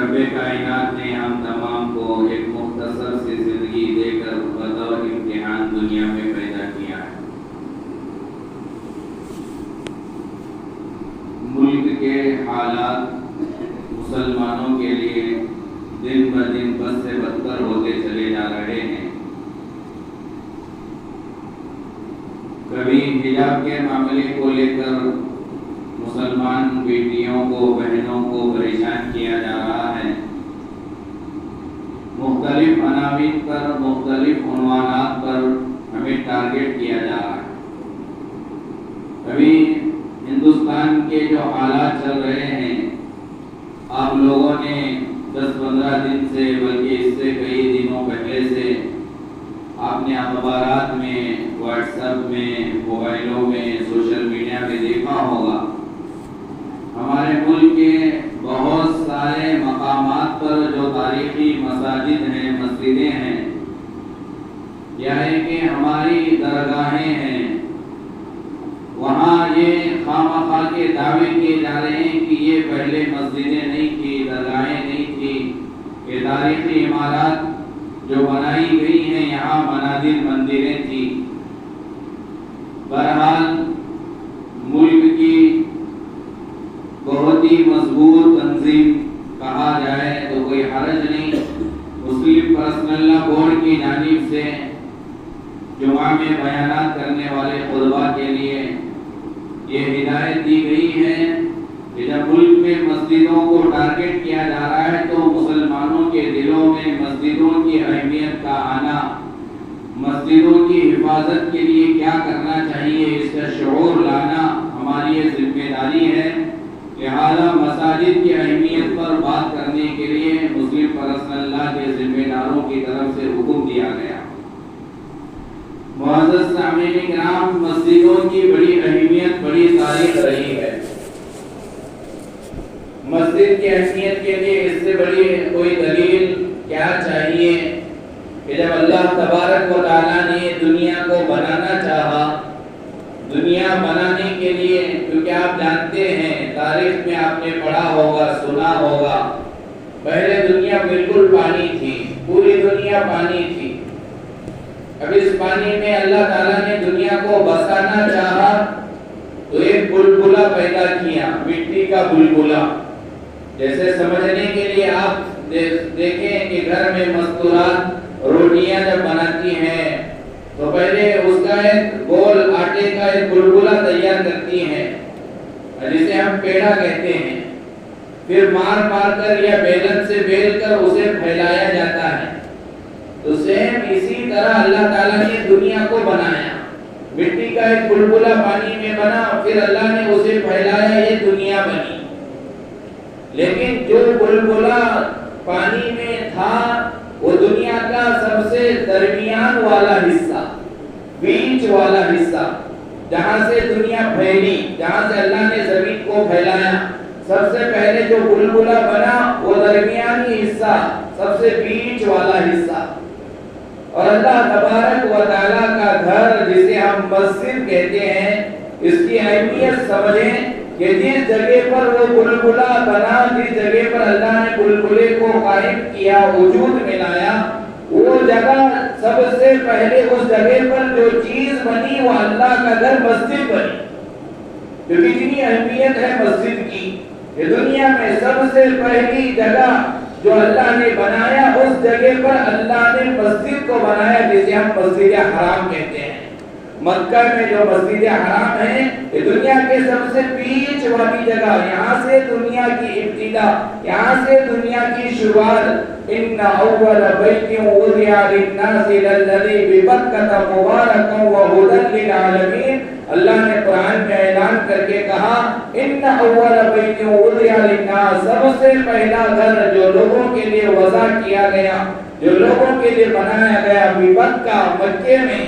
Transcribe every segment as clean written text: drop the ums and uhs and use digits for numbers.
رب کائنات نے ہم تمام کو ایک مختصر سی زندگی دے کر بطور امتحان دنیا میں پیدا کیا ہے۔ ملک کے حالات مسلمانوں کے لیے دن بدن بد سے بدتر ہوتے چلے جا رہے ہیں۔ کبھی حجاب کے معاملے کو لے کر مسلمان بیٹیوں کو بہنوں کو پریشان کیا جا رہا ہے، مختلف عناوین پر مختلف عنوانات پر ہمیں ٹارگٹ کیا جا رہا ہے۔ کبھی ہندوستان کے جو حالات چل رہے ہیں، آپ لوگوں نے 10-15 دن سے بلکہ اس سے کئی دنوں پہلے سے آپ نے اخبارات میں، واٹس ایپ میں، موبائلوں میں، سوشل میڈیا میں دیکھا ہوگا، ہمارے ملک کے بہت سارے مقامات پر جو تاریخی مساجد ہیں، مسجدیں ہیں، یعنی کہ ہماری درگاہیں ہیں، وہاں یہ خواہ کے دعوے کیے جا رہے ہیں کہ یہ پہلے مسجدیں نہیں تھی، درگاہیں نہیں تھی، یہ تاریخی عمارات جو بنائی گئی ہیں یہاں منازل مندریں تھی۔ بہرحال ملک کی بہت ہی مضبوط تنظیم کہا جائے تو کوئی حرج نہیں، مسلم پرسنل لا بورڈ کی جانب سے جمعہ میں بیانات کرنے والے خطبہ کے لیے یہ ہدایت دی گئی ہے کہ جب ملک میں مسجدوں کو ٹارگٹ کیا جا رہا ہے تو مسلمانوں کے دلوں میں مسجدوں کی اہمیت کا آنا، مسجدوں کی حفاظت کے لیے کیا کرنا چاہیے اس کا شعور لانا ہماری یہ ذمہ داری ہے۔ لہذا مساجد کی اہمیت پر بات کرنے کے لیے مسلم پرسنل لا کے ذمہ داروں کی طرف سے حکم دیا گیا۔ معزز سامعین کرام، مسجدوں کی بڑی اہمیت، بڑی تاریخ رہی ہے۔ مسجد کی اہمیت کے لیے اس سے بڑی کوئی دلیل کیا چاہیے کہ جب اللہ تبارک و تعالیٰ نے دنیا کو بنانا چاہا، دنیا بنانے کے لیے، کیونکہ آپ جانتے ہیں، تاریخ میں آپ نے پڑھا ہوگا، سنا ہوگا، پہلے دنیا بالکل پانی تھی، پوری دنیا پانی تھی۔ اب اس پانی میں اللہ تعالیٰ نے دنیا کو بسانا چاہا تو ایک بلبلہ پیدا کیا، مٹی کا بلبلہ۔ جیسے سمجھنے کے لیے آپ دیکھیں کہ گھر میں مستورات روٹیاں جب بناتی ہیں تو پہلے اس کا ایک گول آٹے کا ایک بلبلہ تیار کرتی ہیں جسے ہم پیڑا کہتے ہیں، پھر مار کر یا بیلن سے بیل کر اسے پھیلایا جاتا ہے۔ تو سیم اسی طرح اللہ تعالیٰ نے دنیا کو بنایا، مٹی کا ایک بلبلہ پانی میں بنا، پھر اللہ نے اسے پھیلایا، یہ دنیا بنی۔ لیکن جو بلبلہ پانی میں تھا وہ دنیا کا سب سے درمیان والا حصہ، بیچ والا حصہ، جہاں سے دنیا پھیلی، جہاں سے اللہ نے زمین کو پھیلایا، سب سے پہلے جو بلبلہ بنا وہ درمیانی حصہ، سب سے بیچ والا حصہ۔ اور اللہ تبارک و تعالیٰ کا گھر جسے ہم مسجد کہتے ہیں، اس کی اہمیت سمجھیں کہ جس جگہ پر وہ بلبلہ بنا، جس جگہ پر اللہ نے بلبلے کو قائم کیا، وجود میں لایا، وہ جگہ سب سے پہلے اس جگہ پر جو چیز بنی وہ اللہ کا گھر مسجد بنی۔ کیونکہ اتنی اہمیت ہے مسجد کی کہ دنیا میں سب سے پہلی جگہ جو اللہ نے بنایا، اس جگہ پر اللہ نے مسجد کو بنایا جسے ہم مسجد حرام کہتے ہیں۔ مکہ میں جو مسجد حرام ہے یہ دنیا کے سب سے بیچ والی جگہ، یہاں سے دنیا کی ابتدا، یہاں سے دنیا کی شروعات۔ ان اول بیت وضع للناس للذی ببکۃ مبارکا وہدی للعالمین، اللہ نے قرآن میں اعلان کر کے کہا ان اول بیت وضع للناس، سب سے پہلا گھر جو لوگوں کے لیے وضع کیا گیا، جو لوگوں کے لیے بنایا گیا، ببکہ، مکے میں،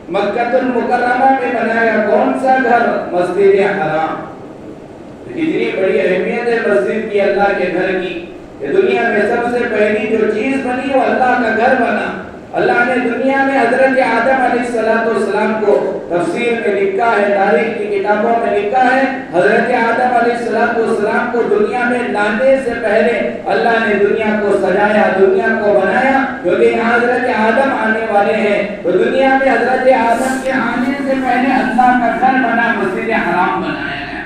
مکہ المکرمہ میں بنایا، کون سا گھر؟ مسجد حرام۔ اتنی بڑی اہمیت ہے مسجد کی، اللہ کے گھر کی، کہ دنیا میں سب سے پہلی جو چیز بنی وہ اللہ کا گھر بنا۔ اللہ نے دنیا میں حضرت آدم علیہ السلام کو تفسیر میں لکھا ہے، تاریخ کی کتابوں میں لکھا ہے، حضرت آدم علیہ السلام کو دنیا میں لانے سے پہلے اللہ نے دنیا کو سجایا، دنیا کو بنایا، کیونکہ یہاں حضرت آدم آنے والے ہیں، تو دنیا میں حضرت آدم کے آنے سے پہلے اللہ کا گھر بنا، مسجد حرام بنایا گیا۔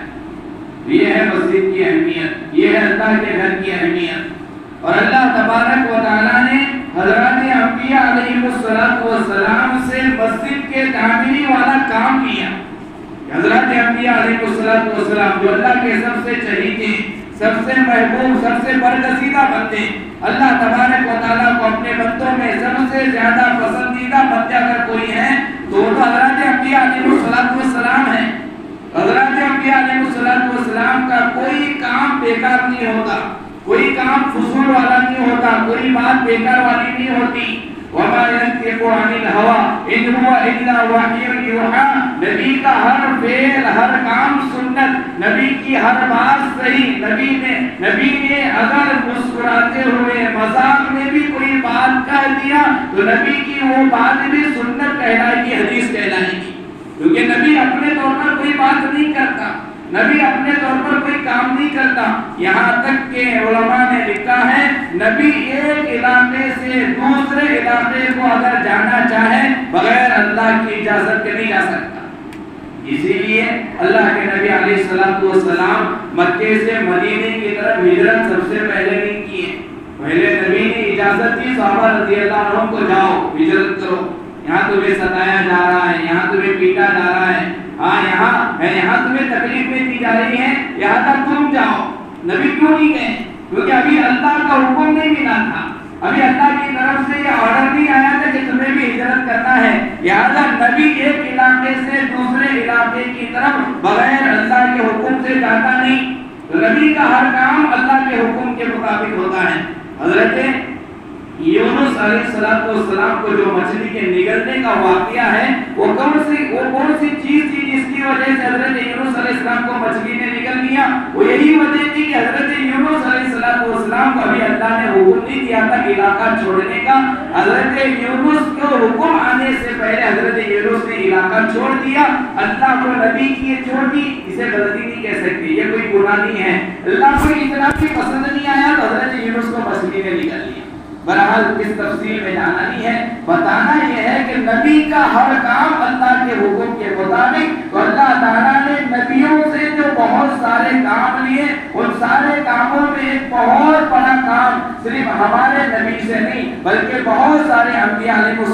یہ ہے مسجد کی اہمیت، یہ ہے اللہ کے گھر کی اہمیت۔ اور اللہ تبارک و تعالیٰ نے حضرات انبیاء علیہ السلام سے مسجد کے تعمیری والا کام کیا۔ حضرات انبیاء علیہ السلام جو اللہ کے سب سے چہیتے، سب سے محبوب، سب سے برگزیدہ بندے، اللہ تبارک و تعالیٰ کو اپنے بندوں میں سب سے زیادہ پسندیدہ بندے اگر کوئی ہیں تو وہ حضرات انبیاء علیہ السلام ہیں۔ حضرات انبیاء علیہ السلام کا کوئی کام بیکار نہیں ہوتا، کوئی کام فضول والا نہیں ہوتا، کوئی بات بیکار والی نہیں ہوتی۔ وما ينطق عن الهوى ان هو الا وحي يوحى، نبی کا ہر فعل، ہر کام سنت، نبی کی ہر بات صحیح۔ نبی نے اگر مسکراتے ہوئے مذاق میں بھی کوئی بات کہہ دیا تو نبی کی وہ بات بھی سنت کہلائے گی، حدیث کہلائے گی، کیونکہ نبی اپنے طور پر کوئی بات نہیں کرتا، نبی اپنے طور پر کوئی کام نہیں کرتا۔ یہاں تک کہ علماء نے لکھا ہے نبی ایک علاقے سے دوسرے علاقے کو اگر جانا چاہے بغیر اللہ کی اجازت کے نہیں جا سکتا۔ اسی لیے اللہ کے نبی علیہ السلام مکے سے مدینے کی طرف ہجرت سب سے پہلے نہیں کیے۔ پہلے نبی نے اجازت دی صحابہ رضی اللہ عنہم کو، جاؤ ہجرت کرو، یہاں تمہیں ستایا جا رہا ہے، یہاں تمہیں پیٹا جا رہا ہے، یہاں تمہیں تکلیفیں دی جا رہی ہیں، یہاں تک تم جاؤ۔ نبی کیوں نہیں گئے؟ کیونکہ ابھی اللہ کا حکم نہیں ملا تھا، ابھی اللہ کی طرف سے یہ آرڈر نہیں آیا تھا کہ تمہیں بھی ہجرت کرنا ہے۔ لہذا نبی ایک علاقے سے دوسرے علاقے کی طرف بغیر اللہ کے حکم سے جاتا نہیں، تو نبی کا ہر کام اللہ کے حکم کے مطابق ہوتا ہے۔ حضرت یونس علیہ السلام کو جو مچھلی کے نگلنے کا واقعہ ہے وہ کون سی چیز تھی جس کی وجہ سے حضرت یونس علیہ السلام کو مچھلی نے نگل لیا؟ وہ یہی وجہ تھی کہ حضرت یونس علیہ السلام کو ابھی اللہ نے حکم نہیں دیا تھا علاقہ چھوڑنے کا۔ حضرت یونس کو حکم آنے سے پہلے حضرت یونس نے علاقہ چھوڑ دیا، اللہ کو نبی کی چھوڑ دی۔ اسے غلطی نہیں کہہ سکتی، یہ کوئی گناہ نہیں ہے۔ اللہ کو اتنا بھی پسند نہیں آیا تو حضرت یونس کو مچھلی نے نگل لیا۔ بہرحال اس تفصیل میں جانا نہیں ہے، بتانا یہ ہے کہ نبی کا ہر کام اللہ کے حکم کے مطابق، تو اللہ تعالیٰ نے نبیوں سے جو بہت سارے کام لیے ان سارے کاموں میں ایک بہت بڑا کام صرف ہمارے نبی سے نہیں بلکہ بہت سارے انبیاء علیہ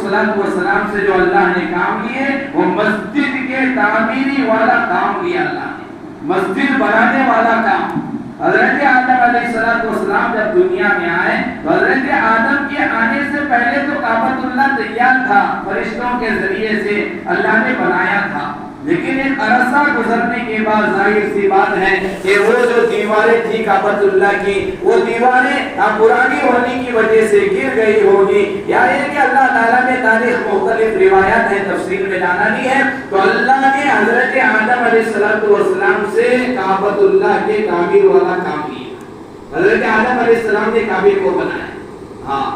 السلام سے جو اللہ نے کام لیے وہ مسجد کے تعمیری والا کام لیا اللہ نے، مسجد بنانے والا کام۔ حضرت آدم علیہ السلام جب دنیا میں آئے تو حضرت آدم کے آنے سے پہلے تو کعبۃ اللہ تیار تھا، فرشتوں کے ذریعے سے اللہ نے بنایا تھا، لیکن ایک عرصہ گزرنے کے بعد ظاہر سی بات ہے کہ وہ جو دیواریں تھی کعبۃ اللہ کی وہ دیواریں پرانی ہونے کی وجہ سے گر گئی ہوگی، یا یہ کہ اللہ تعالیٰ نے تاریخ مختلف روایات ہیں، تفصیل میں جانا نہیں ہے، تو اللہ نے حضرت آدم علیہ السلام سے کعبۃ اللہ کے تعمیر والا کام کیا۔ حضرت آدم علیہ السلام نے کعبے کو بنایا۔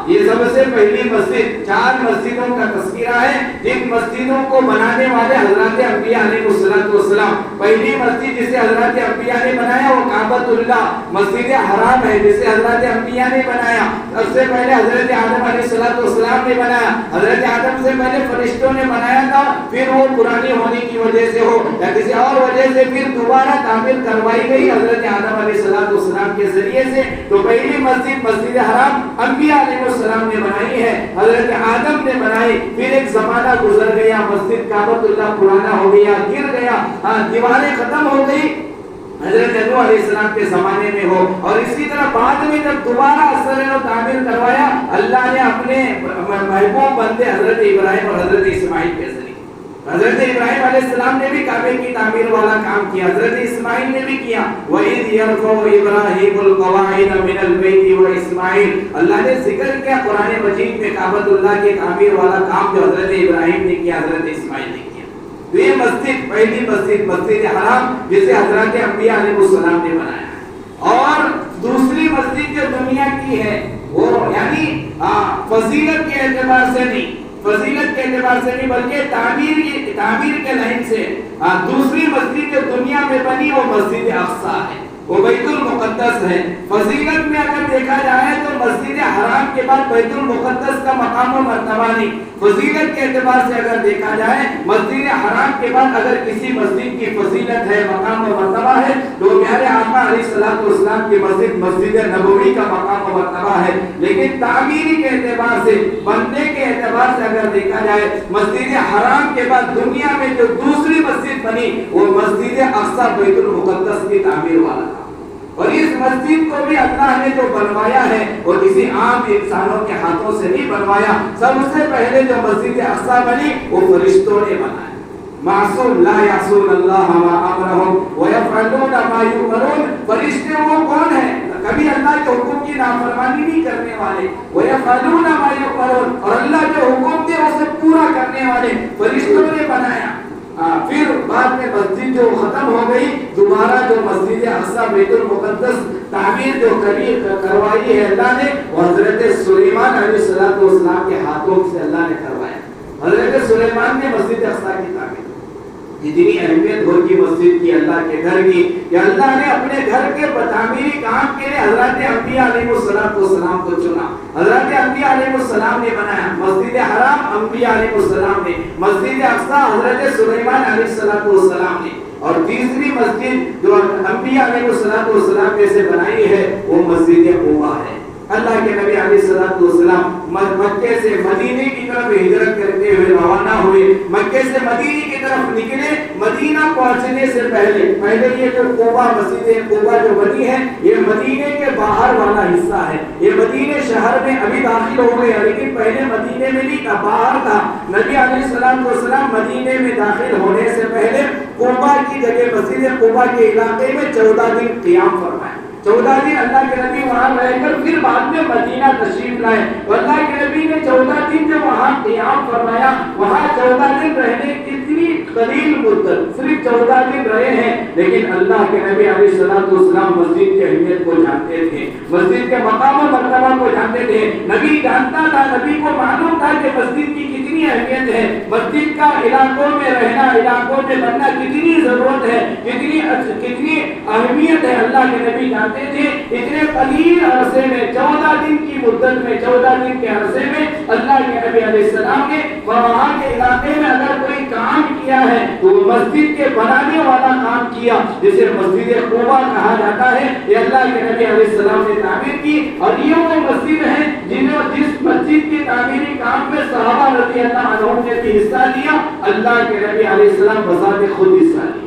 یہ سب سے پہلی مسجد، 4 مسجدوں کا تذکرہ ہے جن مسجدوں کو بنانے والے حضرات انبیاء علیہ السلام۔ پہلی مسجد جسے حضرات انبیاء نے بنایا وہ کعبۃ اللہ مسجد حرام ہے جسے حضرات انبیاء نے بنایا۔ سب سے پہلے حضرت آدم علیہ السلام نے بنایا، حضرت آدم سے پہلے فرشتوں نے بنایا تھا، پھر وہ پرانی ہونے کی وجہ سے ہو یا کسی اور وجہ سے پھر دوبارہ تعمیر کروائی گئی حضرت آدم علیہ السلام کے ذریعے سے۔ تو پہلی مسجد مسجد حرام انبیاء علیہ السلام نے بنائی ہے، حضرت آدم نے بنائی، پھر ایک زمانہ گزر گیا، مسجد کعبۃ اللہ پرانا ہو گیا، گر گیا، دیواریں ختم ہو گئی، حضرت نوح علیہ السلام کے زمانے میں ہو، اور اسی طرح بعد میں جب دوبارہ اصلاح و تعمیر کروایا اللہ نے اپنے محبوب بندے حضرت ابراہیم اور حضرت اسماعیل کے ذریعے۔ حضرت ابراہیم علیہ السلام نے بھی کعبے کی تعمیر والا کام کیا، حضرت اسماعیل نے بھی کیا۔ وَإِذْ يَرْفَعُ إِبْرَاهِيمُ الْقَوَاعِدَ مِنَ الْبَيْتِ وَإِسْمَاعِيلُ، اللہ نے ذکر کیا قرآن مجید میں کعبۃ اللہ کے تعمیر والا کام جو حضرت ابراہیم نے کیا، حضرت اسماعیل نے کیا۔ تو یہ مسجد، پہلی مسجد مسجد حرام جسے حضرت انبیاء علیہ السلام نے بنایا، اور دوسری مسجد جو دنیا کی ہے وہ یعنی فضیلت کے اعتبار سے نہیں، فضیلت کے اعتبار سے نہیں بلکہ تعمیر کے لحاظ سے دوسری مسجد جو دنیا میں بنی وہ مسجد اقصی ہے، وہ بیت المقدس ہے۔ فضیلت میں اگر دیکھا جائے تو مسجد حرام کے بعد بیت المقدس کا مقام و مرتبہ نہیں، فضیلت کے اعتبار سے اگر دیکھا جائے مسجد حرام کے بعد اگر کسی مسجد کی فضیلت ہے، مقام و مرتبہ ہے تو پیارے آقا علیہ الصلوۃ والسلام کی مسجد مسجد نبوی کا مقام و مرتبہ ہے۔ لیکن تعمیری کے اعتبار سے، بننے کے اعتبار سے اگر دیکھا جائے مسجد حرام کے بعد دنیا میں جو دوسری مسجد بنی وہ مسجد اقصی بیت المقدس کی تعمیر والا تھا۔ اور اس مسجد کو بھی اللہ نے جو بنوایا ہے وہ کسی عام انسانوں کے ہاتھوں سے نہیں بنوایا، سب سے پہلے جو مسجد اقصی بنی وہ فرشتوں نے بنایا۔ معصوم لا یعصون اللہ ما امرهم ويفعلون ما یؤمرون، فرشتے وہ کون ہیں؟ کبھی اللہ کے حکم کی نافرمانی نہیں کرنے والے، ويفعلون ما یؤمرون، اور اللہ جو حکم دے اسے پورا کرنے والے فرشتوں نے بنایا۔ پھر بعد میں مسجد جو ختم ہو گئی، دوبارہ جو مسجد اقصی بیت المقدس تعمیر جو کروائی ہے اللہ نے، وہ حضرت سلیمان علیہ السلام کے ہاتھوں سے اللہ نے کروایا۔ حضرت سلیمان نے مسجد اقصی کی تعمیر، اتنی اہمیت ہوگی مسجد کی اللہ کے گھر کی کہ اللہ نے اپنے گھر کے تعمیری کام کے لیے حضرت انبیاء علیہ السلام کو چنا۔ حضرت انبیاء علیہ السلام نے بنایا مسجد حرام، انبیاء علیہ السلام نے، مسجد اقصی حضرت سلیمان علیہ السلام نے، اور تیسری مسجد جو انبیاء علیہ السلام میں سے بنائی ہے وہ مسجد قباء ہے۔ اللہ کے نبی علیہ السلام مکے سے مدینے کی طرف ہجرت کرتے ہوئے روانہ ہوئے، مکے سے مدینے کی طرف نکلے۔ مدینہ پہنچنے سے پہلے یہ جو قباء مسجد قباء جو بنی ہے یہ مدینے کے باہر والا حصہ ہے، یہ مدینے شہر میں ابھی داخل ہو گئے، لیکن پہلے مدینے میں نہیں تھا، باہر تھا۔ نبی علیہ السلام مدینے میں داخل ہونے سے پہلے قباء کی جگہ مسجد قباء کے علاقے میں 14 دن قیام فرمائے۔ 14 دن اللہ کے نبی وہاں رہ کر پھر بعد میں مدینہ تشریف لائے۔ اللہ کے نبی نے 14 دن جو وہاں قیام فرمایا، وہاں 14 دن رہنے کی اتنی قلیل مدت، صرف 14 دن رہے ہیں، لیکن اللہ کے نبی علیہ السلام مسجد کی اہمیت کو جانتے تھے، مسجد کے مقام و مرتبہ کو جانتے تھے۔ نبی جانتا تھا، نبی کو معلوم تھا کہ مسجد کی کتنی اہمیت ہے، مسجد کا علاقوں میں رہنا، علاقوں میں بننا کتنی ضرورت ہے، کتنی اہمیت ہے، اللہ کے نبی جانتے تھے۔ اتنے قلیل عرصے میں 14 دن کی مدت میں، 14 دن کے عرصے میں اللہ کے نبی علیہ السلام نے وہاں کے علاقے میں اگر کوئی کام کیا ہے تو مسجد کے بنانے والا کام کیا، جسے مسجد قباء کہا جاتا ہے، یہ اللہ کے نبی علیہ السلام نے تعمیر کی۔ اور یہ وہ مسجد ہے جس مسجد کی تعمیری کام میں صحابہ رضی اللہ عنہم نے بھی حصہ لیا، اللہ کے نبی علیہ السلام بذات خود حصہ لیا،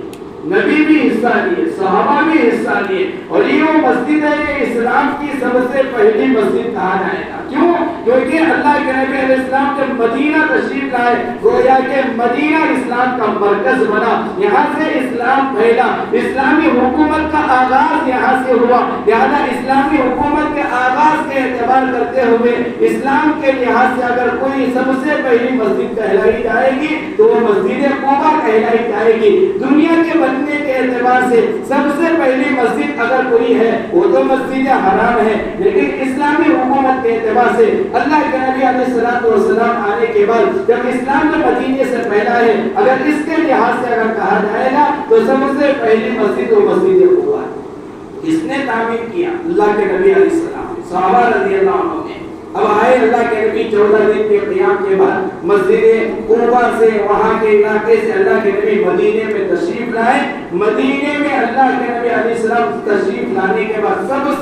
نبی بھی حصہ لیے، صحابہ بھی حصہ لیے۔ اور یہ وہ مسجد ہے، یہ اسلام کی سب سے پہلی مسجد کہا جائے گا۔ کیوں؟ کیونکہ اللہ کے نبی علیہ السلام جب مدینہ تشریف لائے، گویا کہ مدینہ اسلام کا مرکز بنا، یہاں سے اسلام پھیلا، اسلامی حکومت کا آغاز یہاں سے ہوا۔ لہذا اسلامی حکومت کے آغاز کے اعتبار کرتے ہوئے اسلام کے لحاظ سے اگر کوئی سب سے پہلی مسجد کہلائی جائے گی تو وہ مسجد قباء کہلائی جائے گی۔ دنیا کے بننے کے اعتبار سے سب سے پہلی مسجد اگر کوئی ہے وہ تو مسجد حرام ہے، لیکن اسلامی حکومت کے اعتبار سے اللہ کے نبی علیہ السلام آنے کے بعد جب اسلام میں مدینے سے پھیلا ہے، اگر اس کے لحاظ سے اگر کہا جائے گا تو سب سے پہلی مسجد وہ مسجد قباء ہے۔ اس نے تعمیر کیا اللہ کے نبی علیہ السلام، صحابہ رضی اللہ عنہ نے۔ اب آئے اللہ کے نبی 14 دن کے قیام کے بعد مسجد قباء سے، وہاں کے علاقے سے اللہ کے نبی مدینے میں تشریف لائے۔ مدینے میں اللہ کے نبی علیہ السلام تشریف لانے کے بعد سب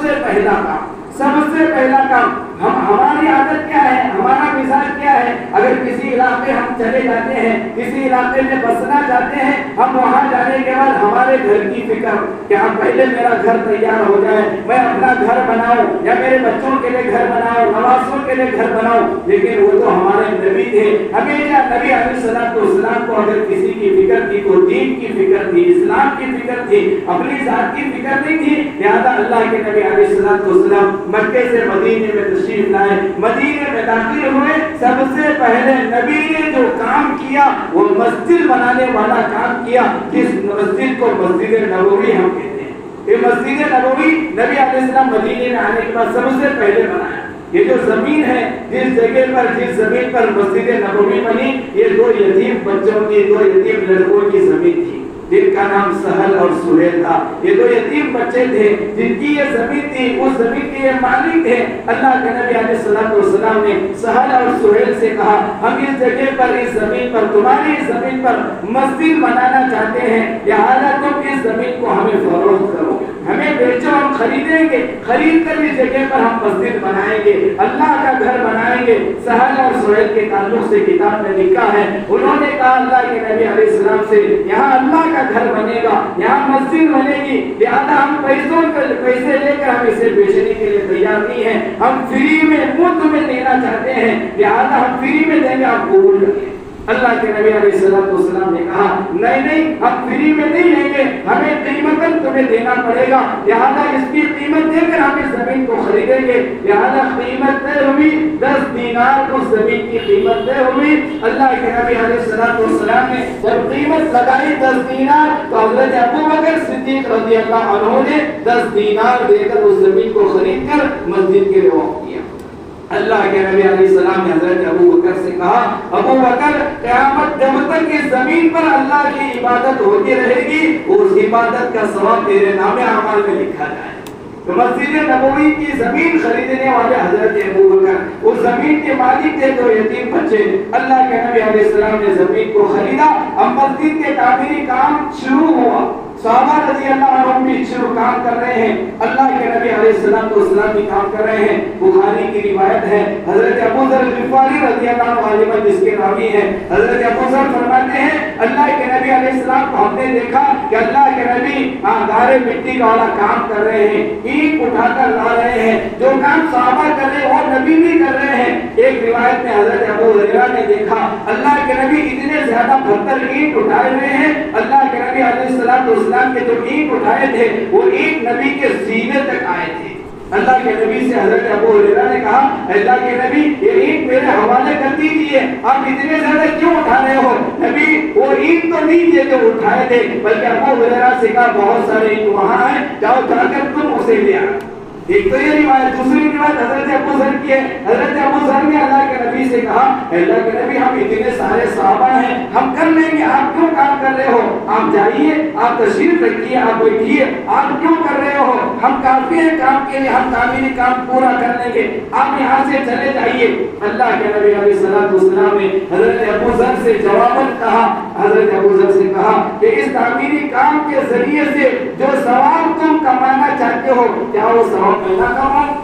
سے پہلا کام ہماری عادت کیا ہے، ہمارا مزاج کیا ہے؟ اگر کسی علاقے ہم چلے جاتے ہیں، کسی علاقے میں بسنا چاہتے ہیں، ہم وہاں جانے کے بعد ہمارے گھر کی فکر کہ ہم پہلے میرا گھر تیار ہو جائے، میں اپنا گھر بناؤں یا میرے بچوں کے لیے گھر بناؤں، نواسوں کے لیے گھر بناؤں۔ لیکن وہ تو ہمارے نبی تھے، ہمیشہ نبی علیہ السلام کو اگر کسی کی فکر تھی تو دین کی فکر تھی، اسلام کی فکر تھی، اپنی ذات کی فکر نہیں تھی۔ لہذا اللہ کے نبی علیہ السلام مکے سے مدینے میں تشریف لائے، مدینے میں داخل ہوئے۔ سب سے پہلے نبی نے جو کام کیا وہ مسجد بنانے والا کام کیا، جس مسجد کو مسجد نبوی ہم کہتے ہیں۔ یہ مسجد نبوی نبی علیہ السلام مدینے میں آنے کے بعد سب سے پہلے بنایا۔ 14 دن کے قیام کے بعد اللہ کے نبی علیہ السلام تشریف لائے، مدینے میں تشریف لانے کے بعد سب سے پہلی مسجد وہ مسجد قباء ہے۔ مسجد قباء یہ جو زمین ہے جس جگہ پر جس زمین پر مسجد نبوی بنی یہ دو یتیم بچوں کی دو یتیم لڑکوں کی زمین تھی جن کا نام سہل اور سہیل تھا. یہ دو یتیم بچے تھے جن کی یہ زمین تھی. اس زمین کے یہ مالک تھے. اللہ کے نبی علیہ الصلوۃ والسلام نے سہل اور سہیل سے کہا ہم اس جگہ پر اس زمین پر تمہاری اس زمین پر مسجد بنانا چاہتے ہیں لہذا تم اس زمین کو ہمیں فروخت کرو ہمیں بیچو ہم خریدیں گے خرید کر اس جگہ پر ہم مسجد بنائیں گے اللہ کا گھر بنائیں گے. سہل اور سہیل کے تعلق سے کتاب میں لکھا ہے انہوں نے کہا اللہ کے نبی علیہ السلام سے یہاں اللہ کا گھر بنے گا یہاں مسجد بنے گی لہذا ہم پیسے لے کر ہم اسے بیچنے کے لیے تیار نہیں ہیں ہم فری میں مفت میں دینا چاہتے ہیں لہذا ہم فری میں دیں گے آپ قبول کریں. اللہ کے نبی علیہ السلام نے کہا نہیں ہم فری میں نہیں لیں گے ہمیں قیمتاً تمہیں دینا پڑے گا لہذا اس کی قیمت دے کر ہم اس زمین کو خریدیں گے. لہذا قیمت طے ہوئی 10 دینار اس زمین کی قیمت طے ہوئی. اللہ کے نبی علیہ السلام نے جب قیمت لگائی 10 دینار تو حضرت ابوبکر صدیق رضی اللہ عنہ نے 10 دینار دے کر اس زمین کو خرید کر مسجد کے لیے وقف کیا. اللہ کے نبی علیہ السلام نے حضرت ابوبکر سے کہا ابوبکر قیامت جب تک اس زمین پر اللہ کی عبادت ہوتی رہے گی اس عبادت کا ثواب تیرے نام اعمال میں لکھا جائے. تو مسجد نبوی کی زمین خریدنے والے حضرت ابوبکر اس زمین کے مالک تھے تو یتیم بچے. اللہ کے نبی علیہ السلام نے زمین کو خریدا. اب مسجد کے تعمیری کام شروع ہوا. صحابہ رضی اللہ عنہ بھی شروع کام کر رہے ہیں. اللہ کے نبی علیہ السلام بھی کام کر رہے ہیں. بخاری کی روایت ہے حضرت ابو ذر غفاری رضی اللہ عنہ غالباً جس کے راوی ہیں حضرت ابو ذر فرماتے ہیں اللہ کے نبی علیہ السلام کو ہم نے دیکھا کہ اللہ کے نبی گارے مٹی والا کام کر رہے ہیں اینٹ اٹھا کر لا رہے ہیں. جو کام صحابہ کر رہے ہیں اور نبی بھی کر رہے ہیں. ایک روایت میں حضرت ابو ہریرہ نے دیکھا اللہ کے نبی اتنے زیادہ پتھر اینٹ اٹھائے ہوئے ہیں. اللہ کے نبی علیہ السلام کے جو اینٹ اٹھائے تھے وہ اینٹ نبی کے سینے تک آئے تھے. اللہ کے نبی سے حضرت ابو ہریرہ نے کہا اللہ کے نبی یہ اینٹ میرے حوالے کر دیجیے آپ اتنے زیادہ کیوں اٹھا رہے ہو. نبی وہ اینٹ تو نہیں تھے جو اٹھائے تھے بلکہ ابو ہریرہ سے کہا بہت سارے اینٹ وہاں ہیں جاؤ جا کر تم اسے لے آؤ. ایک تو یہ روایت. دوسری روایت حضرت ابو ذر کی ہے. حضرت ابو ذر نے اللہ کے نبی سے کہا اللہ کے نبی ہم اتنے سارے صحابہ ہیں ہم کر لیں گے آپ کیوں کام کر رہے ہو آپ جائیے آپ تشریف رکھیے آپ بیٹھیے آپ کیوں کر رہے ہو ہم کافی ہیں کام کے لیے ہم تعمیری کام پورا کر لیں گے آپ یہاں سے چلے جائیے. اللہ کے نبی علیہ السلام نے حضرت ابو ذر سے جواباً کہا حضرت ابو ذر سے کہا کہ اس تعمیری کام کے ذریعے سے جو ثواب تم کمانا چاہتے ہو کیا وہ ثواب میں نہ کماؤں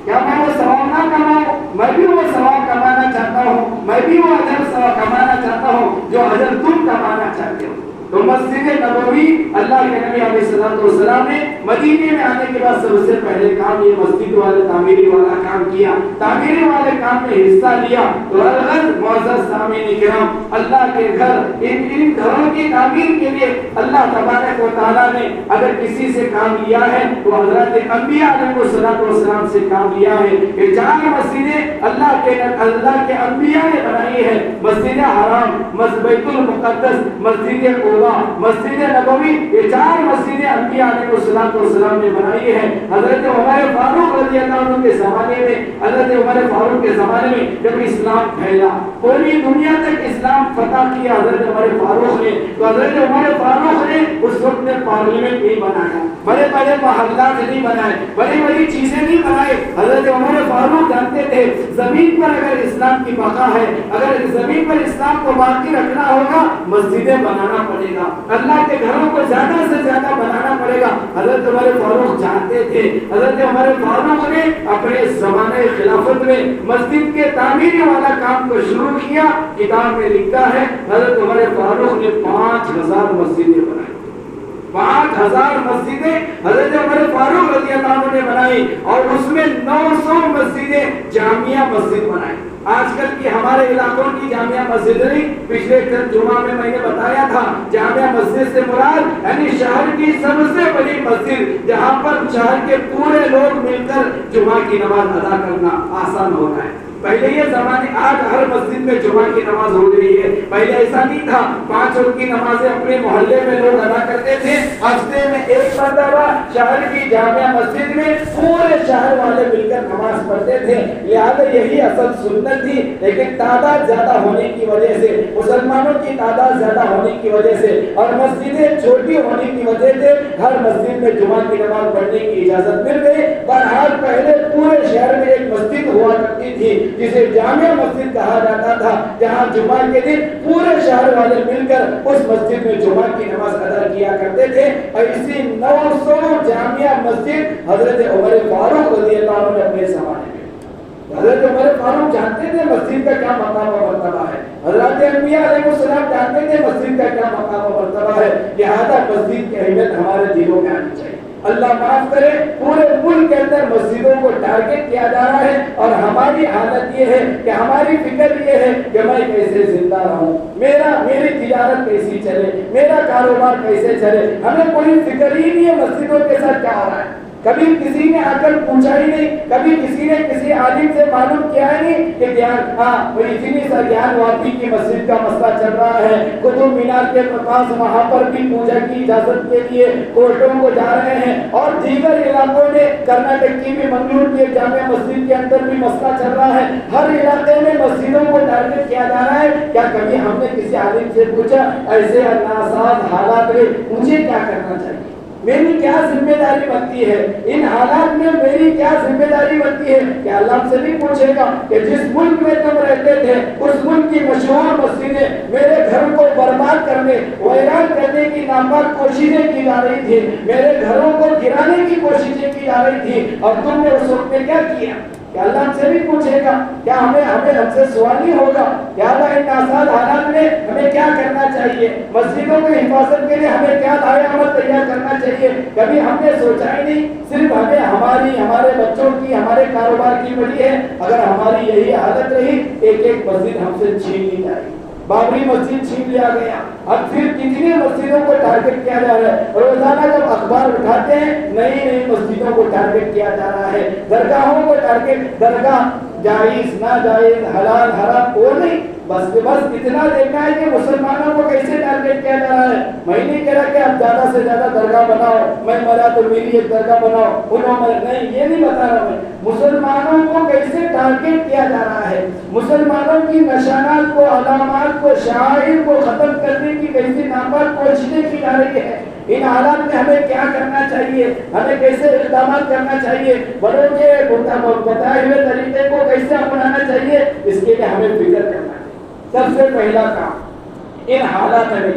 کیا میں وہ ثواب نہ کماؤں. میں بھی وہ ثواب کمانا چاہتا ہوں میں بھی وہ اجر کمانا چاہتا ہوں جو اجر تم کمانا چاہتے ہو. تو مسجد نبوی اللہ کے نبی علیہ السلام نے مدینے میں آنے کے بعد سب سے پہلے کام یہ مسجد والے تعمیری والا کام کیا. تعمیری والے کام میں حصہ لیا. تو الغرض معزز سامعین کرام اللہ کے گھر ان گھروں کی تعمیر کے لیے اللہ تبارک و تعالیٰ نے اگر کسی سے کام لیا ہے تو حضرت انبیاء علیہ السلام سے کام لیا ہے. یہ 4 مسجدیں اللہ کے انبیاء نے بنائی ہے. مسجد حرام بیت المقدس مسجد مسجد نبوی یہ 4 مسجدیں انبیاء علیہ السلام نے بنائی ہے. حضرت عمر فاروق رضی اللہ عنہ کے زمانے میں حضرت عمر فاروق کے زمانے میں جب اسلام پھیلا پوری دنیا تک اسلام فتح کیا حضرت عمر فاروق نے. تو حضرت عمر فاروق نے اس وقت میں پارلیمنٹ نہیں بنایا بڑے بڑے محلات نہیں بنائے بڑی بڑی چیزیں نہیں بنائے. حضرت عمر فاروق جانتے تھے زمین پر اگر اسلام کی بقا ہے اگر زمین پر اسلام کو باقی رکھنا ہوگا مسجدیں بنانا پڑے گا اللہ کے گھروں کو زیادہ سے زیادہ بنانا پڑے گا. حضرت عمر فاروق جانتے تھے. حضرت عمر فاروق نے اپنے زمانے خلافت میں مسجد کے تعمیری والا کام کو شروع کیا. کتاب میں لکھا ہے حضرت عمر فاروق نے 5000 مسجدیں بنائی. 5000 مسجدیں حضرت عمر فاروق رضی اللہ عنہ نے بنائی اور اس میں 900 مسجدیں جامعہ مسجد بنائی. آج کل کی ہمارے علاقوں کی جامعہ مسجد نہیں. پچھلے جمعہ میں نے بتایا تھا جامعہ مسجد سے مراد یعنی شہر کی سب سے بڑی مسجد جہاں پر شہر کے پورے لوگ مل کر جمعہ کی نماز ادا کرنا آسان ہوتا ہے. پہلے یہ زمانے، آج ہر مسجد میں جمعہ کی نماز ہو رہی ہے، پہلے ایسا نہیں تھا۔ 5 وقت کی نمازیں اپنے محلے میں لوگ ادا کرتے تھے، ہفتے میں ایک مرتبہ شہر کی جامع مسجد میں پورے شہر والے مل کر نماز پڑھتے تھے، لہذا یہی اصل سنت تھی۔ لیکن تعداد زیادہ ہونے کی وجہ سے، مسلمانوں کی تعداد زیادہ ہونے کی وجہ سے اور مسجدیں چھوٹی ہونے کی وجہ سے ہر مسجد میں جمعہ کی نماز پڑھنے کی اجازت مل گئی۔ بہرحال پہلے پورے شہر میں ایک مسجد ہوا کرتی تھی جسے جامع مسجد کہا جاتا تھا، جہاں جمعہ کے دن پورے شہر والے مل کر اس مسجد میں جمعہ کی نماز ادا کیا کرتے تھے۔ اور اسی 900 جامع مسجد حضرت عمر فاروق رضی اللہ عنہ نے اپنے زمانے میں، حضرت عمر فاروق جانتے تھے مسجد کا کیا مقام و مرتبہ ہے، حضرت انبیاء علیہ السلام جانتے تھے مسجد کا کیا مقام و مرتبہ ہے، لہذا مسجد کی اہمیت ہمارے دلوں میں آنی چاہیے۔ اللہ معاف کرے، پورے ملک کے اندر مسجدوں کو ٹارگٹ کیا جا رہا ہے، اور ہماری حالت یہ ہے کہ ہماری فکر یہ ہے کہ میں کیسے زندہ رہوں، میری تجارت کیسی چلے، میرا کاروبار کیسے چلے، ہمیں کوئی فکر ہی نہیں ہے مسجدوں کے ساتھ کیا ہو رہا ہے۔ کبھی کسی نے آ کر پوچھا ہی نہیں، کبھی کسی نے کسی عالم سے معلوم کیا ہی نہیں کہ اتنی سا گیان واپی کی مسجد کا مسئلہ چل رہا ہے، قطب مینار کے پاس وہاں پر بھی پوجا کی اجازت کے لیے کورٹوں کو جا رہے ہیں، اور دیگر علاقوں میں کرناٹک کی بھی منگلور کی جامع مسجد کے اندر بھی مسئلہ چل رہا ہے۔ ہر علاقے میں مسجدوں کو ٹارگٹ کیا جا رہا ہے۔ کیا کبھی ہم نے کسی عالم سے پوچھا ایسے ناساز حالات میں مجھے کیا کرنا چاہیے، میری کیا ذمہ داری بنتی ہے، ان حالات میں میری کیا ذمہ داری بنتی ہے؟ کہ اللہ ہم سے بھی پوچھے گا کہ جس ملک میں تم رہتے تھے اس ملک کی مشہور مسجدیں میرے گھر کو برباد کرنے، ویران کرنے کی ناپاک کوششیں کی جا رہی تھی، میرے گھروں کو گرانے کی کوششیں کی جا رہی تھی، اور تم نے اس وقت میں کیا کیا؟ کیا اللہ ہم سے بھی پوچھے گا؟ کیا ہم سے سوال نہیں ہوگا؟ کیا اللہ ان آسان حالات میں ہمیں کیا کرنا چاہیے، مسجدوں کی حفاظت کے لیے ہمیں کیا دائیں عمل تیار کرنا چاہیے؟ کبھی ہم نے سوچا ہی نہیں۔ صرف ہمیں ہمارے بچوں کی، ہمارے کاروبار کی وجہ ہے، اگر ہماری یہی حالت رہی ایک مسجد ہم سے چھین لی جائے گی۔ بابری مسجد چھین لیا گیا، اب پھر کتنی مسجدوں کو ٹارگٹ کیا جا رہا ہے۔ روزانہ جب اخبار اٹھاتے ہیں نئی مسجدوں کو ٹارگٹ کیا جا رہا ہے، درگاہوں کو ٹارگٹ، درگاہ جائز ناجائز حلال حرام وہ نہیں، بس اتنا دیکھنا ہے کہ مسلمانوں کو کیسے ٹارگٹ کیا جا رہا ہے۔ میں نہیں کہہ رہا کہ آپ زیادہ سے زیادہ درگاہ بناؤ، میں مرا تو میری ایک درگاہ بناؤ، انہوں میں نہیں، یہ نہیں بتا رہا میں۔ مسلمانوں کو کیسے ٹارگٹ کیا جا رہا ہے، مسلمانوں کی نشانات کو، علامات کو، شعائر کو ختم کرنے کی کیسی ناپاک کوششیں کی جا رہی ہے۔ ان حالات میں ہمیں کیا کرنا چاہیے، ہمیں کیسے اقدامات کرنا چاہیے، بڑوں کے بتائے ہوئے طریقے کو کیسے اپنانا چاہیے، اس کے لیے ہمیں فکر کرنا ہے۔ سب سے پہلا کام ان حالات میں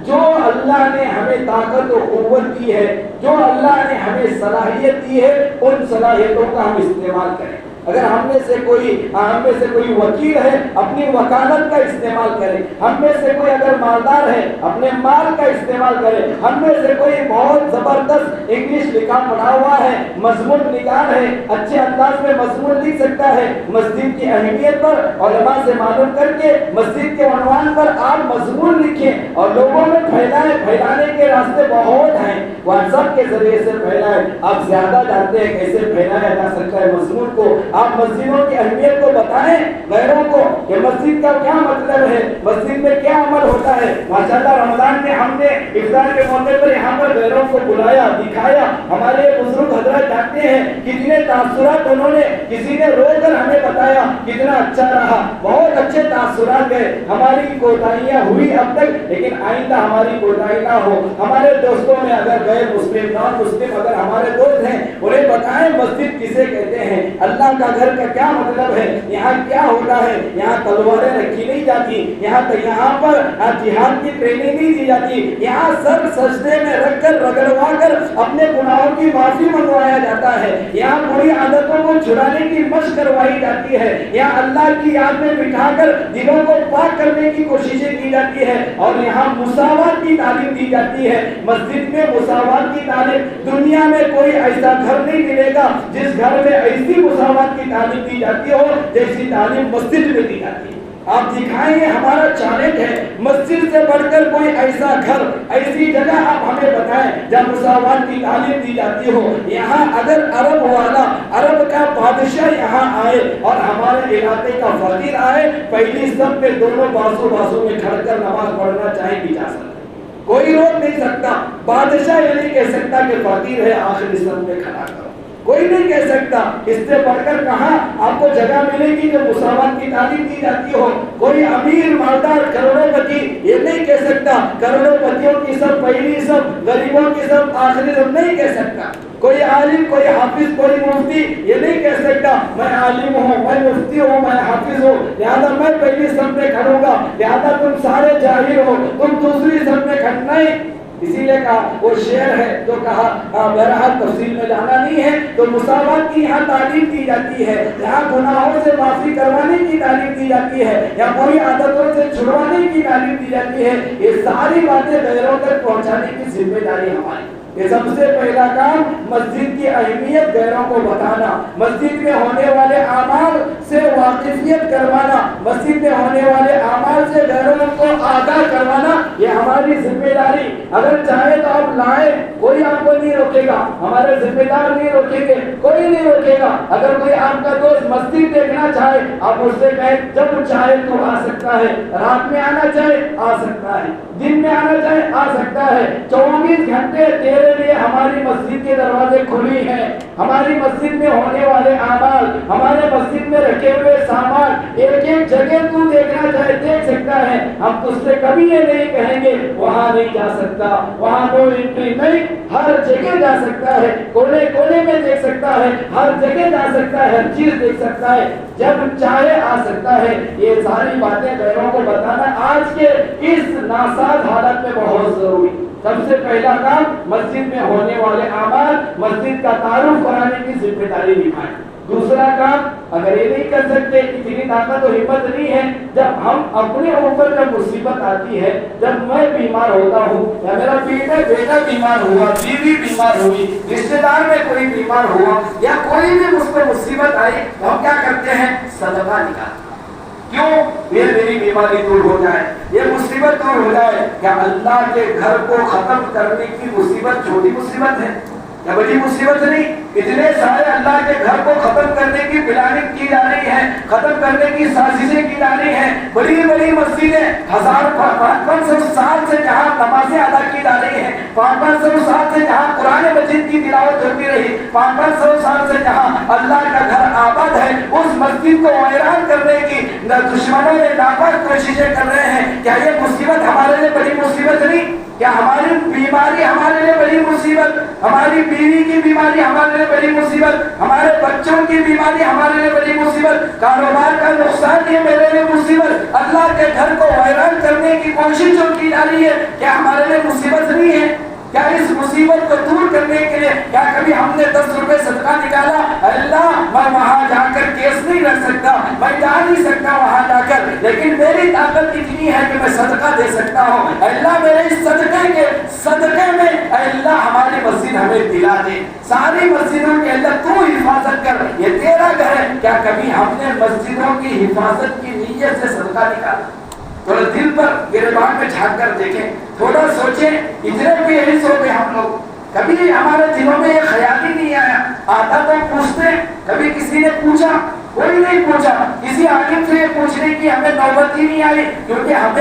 جو اللہ نے ہمیں طاقت و قوت دی ہے، جو اللہ نے ہمیں صلاحیت دی ہے، ان صلاحیتوں کا ہم استعمال کریں۔ اگر ہم میں سے کوئی وکیل ہے اپنی وکالت کا استعمال کرے، ہم میں سے کوئی اگر مالدار ہے اپنے مال کا استعمال کرے، ہم میں سے کوئی بہت زبردست انگلش لکھا پڑھا ہوا ہے، مضمون نگار ہے، اچھے انداز میں مضمون لکھ سکتا ہے، مسجد کی اہمیت پر علماء سے معلوم کر کے مسجد کے عنوان پر آپ مضمون لکھیں اور لوگوں میں پھیلانے کے راستے بہت ہیں، واٹس ایپ کے ذریعے سے پھیلائیں۔ آپ زیادہ جانتے ہیں کیسے پھیلایا جا سکتا ہے مضمون کو، آپ مسجدوں کی اہمیت کو بتائیں غیروں کو کہ مسجد کا کیا مطلب ہے، مسجد میں کیا عمل ہوتا ہے۔ ماشاءاللہ رمضان میں ہم نے افطار کے موقع پر یہاں پر غیروں کو بلایا، دکھایا، ہمارے بزرگ حضرات جانتے ہیں کتنے تاثرات انہوں نے، کسی نے رو کر ہمیں بتایا کتنا اچھا رہا، بہت اچھے تاثرات گئے۔ ہماری کوتاہیاں ہوئی اب تک، لیکن آئندہ ہماری کوتاہی نہ ہو۔ ہمارے دوستوں میں اگر غیر مسلم نان مسلم اگر ہمارے دوست ہیں انہیں بتائیں مسجد کسے کہتے ہیں، اللہ کا گھر کا کیا مطلب ہے، یہاں کیا ہوتا ہے، یہاں تلواریں رکھی نہیں جاتی، یہاں پر جہاد کی ٹریننگ نہیں دی جاتی، یہاں سر سجدے میں رکھ کر رگڑوا کر اپنے گناہوں کی معافی منگوایا جاتا ہے، یہاں بری عادتوں کو چھڑانے کی مشق کروائی جاتی ہے، یہاں اللہ کی یاد میں بٹھا کر دلوں کو پاک کرنے کی کوششیں کی جاتی ہے، اور یہاں مساوات کی تعلیم دی جاتی ہے۔ مسجد میں مساوات کی تعلیم، دنیا میں کوئی ایسا گھر نہیں ملے گا جس گھر میں ایسی مساوات کی تعلیم دی جاتی ہو جیسی تعلیم مسجد میں دی جاتی ہے۔ آپ دکھائیں یہ ہمارا چیلنج ہے. مسجد سے بڑھ کر کوئی ایسا گھر ایسی جگہ آپ ہمیں بتائیں جہاں مساوات کی تعلیم دی جاتی ہو. یہاں اگر عرب والا عرب کا بادشاہ یہاں آئے اور ہمارے علاقے کا فقیر آئے, پہلی صف میں دونوں بازو میں کھڑ کر نماز پڑھنا چاہے بھی جا سکتا, کوئی روک نہیں سکتا. بادشاہ یہ نہیں کہہ سکتا کہ فقیر ہے آخری صف میں کھڑا کرو, کوئی نہیں کہہ سکتا. اس سے بڑھ کر کہاں آپ کو جگہ ملے گی جو مساوات کی تعلیم دی جاتی ہو. کوئی امیر مالدار کروڑوں پتی یہ نہیں کہہ سکتا کروڑوں پتیوں کی سب پہلی سب, غریبوں کی سب آخری سب نہیں کہہ سکتا. کوئی عالم, کوئی حافظ, کوئی مفتی یہ نہیں کہہ سکتا میں عالم ہوں, میں مفتی ہوں, میں حافظ ہوں, لہذا میں پہلی صف میں کھڑوں گا, لہذا تم سارے جاہل ہو, تم دوسری صف میں کھڑنا ہی. اسی لیے کہا وہ شعر ہے جو کہا, بہرحال تفصیل میں جانا نہیں ہے. تو مساوات کی یہاں تعلیم دی جاتی ہے, یہاں گناہوں سے معافی کروانے کی تعلیم دی جاتی ہے, یا کوئی عادتوں سے چھڑوانے کی تعلیم دی جاتی ہے. یہ ساری باتیں غیروں تک پہنچانے کی ذمہ داری ہماری. یہ سب سے پہلا کام مسجد کی اہمیت غیروں کو بتانا, مسجد میں ہونے والے اعمال سے واقفیت کروانا, مسجد میں ہونے والے اعمال سے غیروں کو آگاہ کروانا, یہ ہماری ذمہ داری. اگر چاہے تو آپ لائیں, کوئی آپ کو نہیں روکے گا, ہمارے ذمہ دار نہیں روکیں گے, کوئی نہیں روکے گا. اگر کوئی آپ کا دوست مسجد دیکھنا چاہے آپ اس سے کہیں جب چاہے تو آ سکتا ہے, رات میں آنا چاہے آ سکتا ہے, دن میں آنا چاہے آ سکتا ہے. 24 گھنٹے تیرے لیے ہماری مسجد کے دروازے کھلی ہیں. ہماری مسجد میں ہونے والے اعمال, ہمارے مسجد میں رکھے ہوئے سامان, ایک ایک جگہ تو دیکھنا چاہے دیکھ سکتا ہے. ہم تجھ سے کبھی یہ نہیں کہیں گے وہاں نہیں جا سکتا, وہاں نو انٹری نہیں, ہر جگہ جا سکتا ہے, کونے کونے میں دیکھ سکتا ہے, ہر جگہ جا سکتا ہے, ہر چیز دیکھ سکتا ہے, جب چاہے آ سکتا ہے. یہ ساری باتیں غیروں کو بتانا آج کے اس ناساز حالت میں بہت ضروری. سب سے پہلا کام مسجد میں ہونے والے اعمال, مسجد کا تعارف کرانے کی ذمہ داری نبھائیں. دوسرا کام, اگر یہ نہیں کر سکتے, اتنی طاقت و ہمت نہیں ہے, جب ہم اپنے اوپر جب مصیبت آتی ہے, جب میں بیمار ہوتا ہوں یا میرا بیٹا بیمار ہوا, بیوی بیمار ہوئی, رشتے دار میں کوئی بیمار ہوا, یا کوئی بھی مجھ پر مصیبت آئی, تو ہم کیا کرتے ہیں, صدقہ نکالتے. کیوں؟ یہ میری بیماری دور ہو جائے, یہ مصیبت دور ہو جائے. کیا اللہ کے گھر کو ختم کرنے کی مصیبت چھوٹی مصیبت ہے یا بڑی مصیبت نہیں؟ اتنے سارے اللہ کے گھر کو ختم کرنے کی پلاننگ کی جا رہی ہے, ختم کرنے کی سازشیں کی جا رہی ہیں. بڑی بڑی مسجدیں 500 سال سے جہاں نمازیں ادا کی جا رہی ہیں, 500 سال سے جہاں قرآن مجید کی تلاوت ہوتی رہی, 500 سال سے جہاں اللہ کا گھر آباد ہے, اس مسجد کو ویران کرنے کی دشمنوں نے ناپاک کوششیں کر رہے ہیں. کیا یہ مصیبت ہمارے لیے بڑی مصیبت نہیں؟ کیا ہماری بیماری ہمارے لیے بڑی مصیبت, ہماری بیوی کی بیماری ہمارے لیے بڑی مصیبت, ہمارے بچوں کی بیماری ہمارے لیے بڑی مصیبت, کاروبار کا نقصان یہ میرے لیے مصیبت, اللہ کے گھر کو ویران کرنے کی کوشش جو کی جا رہی ہے, کیا ہمارے لیے مصیبت نہیں ہے؟ کیا اس مصیبت کو دور کرنے کے لیے کیا کبھی ہم نے 10 روپے صدقہ نکالا؟ اللہ میں وہاں جا کر کیس نہیں رکھ سکتا, میں جا نہیں سکتا وہاں جا کر, لیکن میری طاقت اتنی ہے کہ میں صدقہ دے سکتا ہوں. اللہ میرے اس صدقے میں اللہ ہماری مسجد ہمیں دلا دے, ساری مسجدوں کے اللہ تو حفاظت کر, یہ تیرا گھر ہے. کیا کبھی ہم نے مسجدوں کی حفاظت کی نیت سے صدقہ نکالا؟ تھوڑا دل پر گریبان میں جھانک کر دیکھیں, تھوڑا سوچیں. اتنے بھی یہی سو گئے ہم لوگ, کبھی ہمارے دلوں میں یہ خیال ہی نہیں آیا. آتا تو پوچھتے, کبھی کسی نے پوچھا؟ کوئی نہیں پوچھا. کسی عالم سے یہ پوچھنے کی ہمیں نوبت ہی نہیں آئی, کیونکہ ہم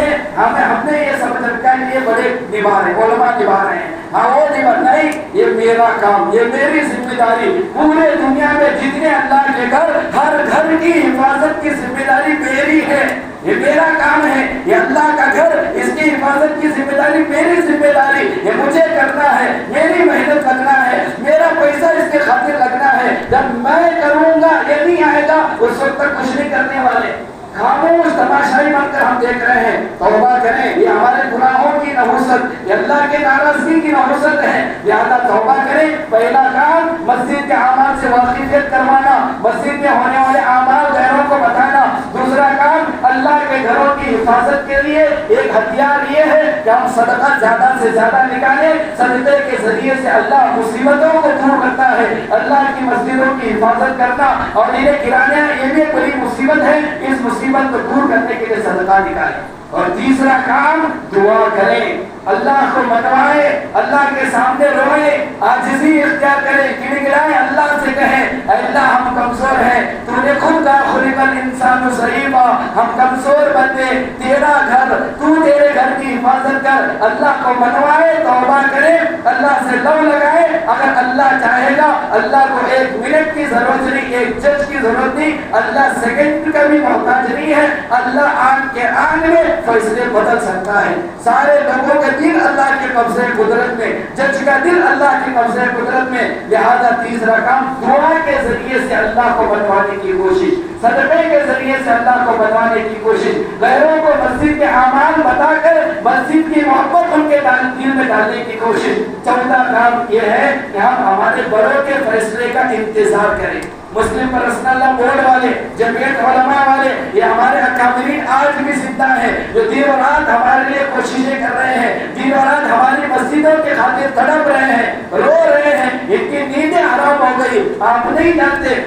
نے یہ سمجھ رکھا ہے یہ بڑے نبھا رہے, علماء نبھا رہے ہیں. ہاں وہ نبھا نہیں, یہ میرا کام, یہ میری ذمہ داری. پورے دنیا میں جتنے اللہ کے گھر, ہر گھر کی حفاظت کی ذمہ داری میری ہے, یہ میرا کام ہے. یہ اللہ کا گھر, اس کی حفاظت کی ذمہ داری میری ذمہ داری, یہ مجھے کرنا ہے, میری محنت لگنا ہے, میرا پیسہ اس کے خاطر لگنا ہے. جب میں کروں گا یہ نہیں آئے گا, اس وقت تک کچھ نہیں کرنے والے, خاموش تماشائی بن کر ہم دیکھ رہے ہیں. توبہ کریں, یہ ہمارے گناہوں کی نحوست, یہ اللہ کے ناراضگی کی نحوست ہے, لہذا توبہ کریں. پہلا کام مسجد کے اعمال سے واقفیت کروانا, مسجد میں ہونے والے اعمال غیروں کو بتانا. دوسرا کام اللہ کے گھروں کی حفاظت کے لیے ایک ہتھیار یہ ہے کہ ہم صدقہ زیادہ سے زیادہ نکالیں. صدقے کے ذریعے سے اللہ مصیبتوں کو دور کرتا ہے. اللہ کی مسجدوں کی حفاظت کرنا اور انہیں گرانا یہ بھی بڑی مصیبت ہے. اس مصیبت کو دور کرنے کے لیے صدقہ نکالیں. اور تیسرا کام دعا کریں, اللہ کو منوائے, اللہ کے سامنے روئے, عاجزی اختیار کرے, گڑگڑائے, اللہ سے کہیں اے اللہ ہم کمزور ہیں, تو نے خود کہا خلق الانسان ضعیفا, ہم کمزور بندے, تیرا گھر, تو تیرے گھر کی حفاظت کر. اللہ کو منوائے, توبہ کرے, اللہ سے لو لگائے. اگر اللہ چاہے گا, اللہ کو ایک منٹ کی ضرورت نہیں, ایک جج کی ضرورت نہیں, اللہ سیکنڈ کا بھی محتاج نہیں ہے. اللہ آن کے آن میں فیصلے بدل سکتا ہے. سارے لوگوں کا دل اللہ کے قبضے قدرت میں, جج کا دل اللہ کے قبضے قدرت میں. لہذا تیسرا کام دعا کے ذریعے سے اللہ کو بنوانے کی کوشش, صدقے کے ذریعے سے اللہ کو بنوانے کی کوشش, غیروں کو مسجد کے اعمال بتا کر مسجد کی محبت ان کے دل میں ڈالنے کی کوشش. چوتھا کام یہ ہے کہ ہم ہمارے بڑوں کے فیصلے کا انتظار کریں. مسلم پرسنل لا بورڈ والے, جمعیت علماء والے, یہ ہمارے اکابرین آج بھی زندہ ہیں جو دن و رات ہمارے لیے کوششیں کر رہے ہیں, دن و رات ہماری مسجدوں کے خاطر تڑپ رہے ہیں, رو رہے ہیں. ان کی نیندیں حرام ہو گئی, آپ نہیں جانتے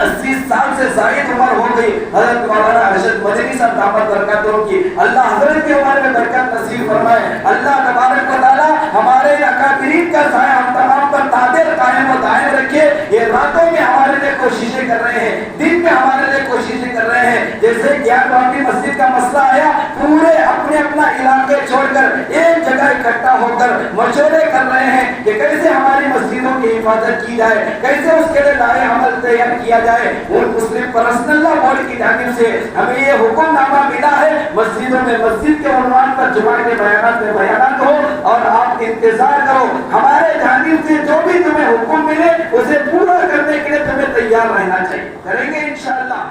80 سال سے زائد عمر ہو گئی. حضرت مولانا ارشد مدنی صاحب دامت برکاتوں کی اللہ حضرت کی عمر میں برکت نصیب فرمائے. اللہ تبارک و تعالی ہمارے اکابرین کا سایہ ہم تمام پر قادر قائم و دائم رکھے. یہ راتوں میں ہمارے لیے کوششیں کر رہے ہیں, دن میں ہمارے لیے کوششیں کر رہے ہیں. جیسے گیان واقعی مسجد کا مسئلہ آیا, پورے اپنے اپنا علاقے چھوڑ کر ایک جگہ اکٹھا ہو کر مشورے کر رہے ہیں کہ کیسے ہماری مسجدوں کی حفاظت کی جائے, کیسے اس کے لیے دائیں عمل تیار کیا جائے. وہ مسلم پرسنل لا بورڈ کی جانب سے ہمیں یہ حکم نامہ ملا ہے, مسجدوں میں مسجد کے عنوان پر جمعہ کے بیانات میں بیانات ہو, اور آپ انتظار کرو. ہمارے جانب سے جو بھی تمہیں حکم ملے اسے پورا کرنے کے لیے تمہیں تیار رہنا چاہیے. کریں گے انشاءاللہ.